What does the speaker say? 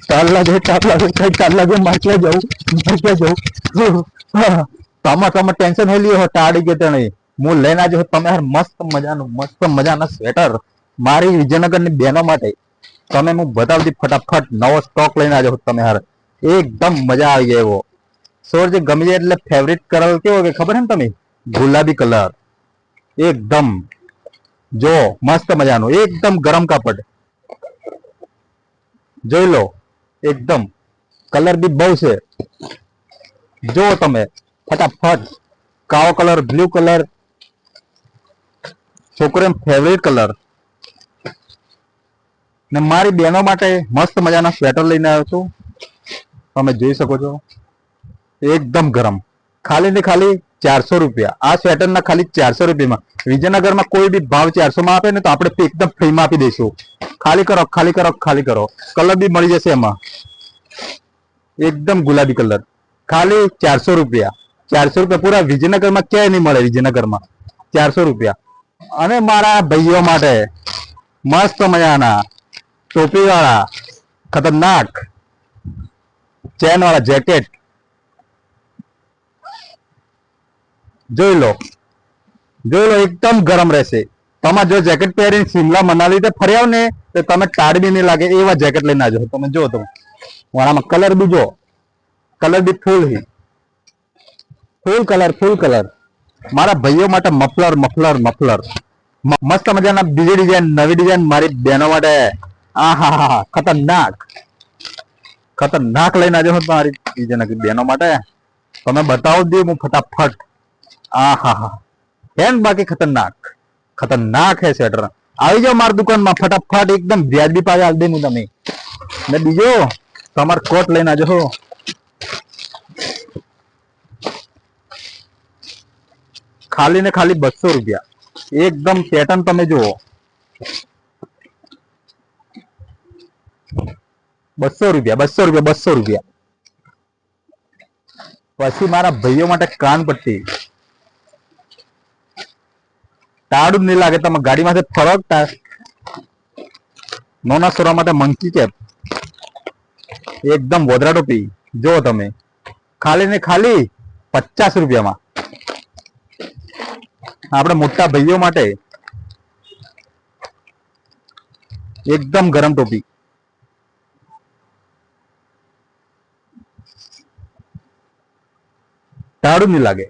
તાર લાગે કઈ તાર લાગે માર્કેટ જાઉં તમે ટેન્શન હે લ્યો ટાળી કે તણે હું લઈને આવ્યો તમે યાર મસ્ત મજાના સ્વેટર મારી વિજયનગરની બહેનો માટે તમે હું બતાવી દી ફટાફટ નવો સ્ટોક લઈને આવ્યો તમે યાર એકદમ મજા આવી જાય એવો સોરજી ગમી જાય એટલે ફેવરિટ કલર કેવો કે ખબર છે ને તમે ગુલાબી કલર એકદમ જો મસ્ત મજાનું એકદમ ગરમ કાપડ જોઈ લો એકદમ કલર બી બહુ છે જો તમે ફટાફટ કાળો કલર બ્લુ કલર છોકરીનો ફેવરેટ કલર ને મારી બહેનો માટે મસ્ત મજાના સ્વેટર લઈને આવ્યો છું તમે જોઈ શકો છો એકદમ ગરમ ખાલી ને ખાલી 400 રૂપિયા આ સ્વેટર ના ખાલી 400 રૂપિયામાં વિજયનગરમાં કોઈ બી ભાવ 400 માં આપે ને તો આપણે એકદમ ફ્રીમાં આપી દઈશું ખાલી કરો કલર બી મળી જશે એમાં એકદમ ગુલાબી કલર ખાલી 400 રૂપિયા 400 રૂપિયા પૂરા વિજયનગરમાં ક્યાંય નહીં મળે વિજયનગરમાં 400 રૂપિયા અને મારા ભાઈઓ માટે મસ્ત મજાના ટોપી વાળા ખતરનાક ચેન વાળા જેકેટ જોઈ લો એકદમ ગરમ રહેશે તમે જો જેકેટ પહેરીને શિમલા મનાલી તે ફરી આવ ને તો તમે ટાળ બી નહીં લાગે એવા જેકેટ લઈને આવજો તમે જો તો આમાં કલર બી જો કલર બી ફૂલ કલર મારા ભાઈઓ માટે મફલર મસ્ત મજાના બીજી ડિઝાઇન નવી ડિઝાઇન મારી બહેનો માટે આહા ખતરનાક લઈને આવ્યો હું મારી બીજાના બહેનો માટે તમે બતાવો દે હું ફટાફટ આહા એન બાકી ખતરનાક હે સ્વેટર આવી જાઓ મારી દુકાનમાં ફટાફટ એકદમ વ્યાજબી પાછા આલ દે હું તમે ને બીજો તમાર કોટ લઈને આવજો ખાલી ને ખાલી 200 રૂપિયા એકદમ પેટર્ન તમે જુઓ 200 રૂપિયા પછી મારા ભાઈઓ માટે કાન પટ્ટી તાળું નહીં લાગે તમે ગાડીમાંથી ફરક નોના સોરા માટે મંકી કેપ એકદમ વોદરા ટોપી જો તમે ખાલી ને ખાલી 50 રૂપિયામાં આપણે મોટા ભાઈઓ માટે એકદમ ગરમ ટોપી તાળું નહીં લાગે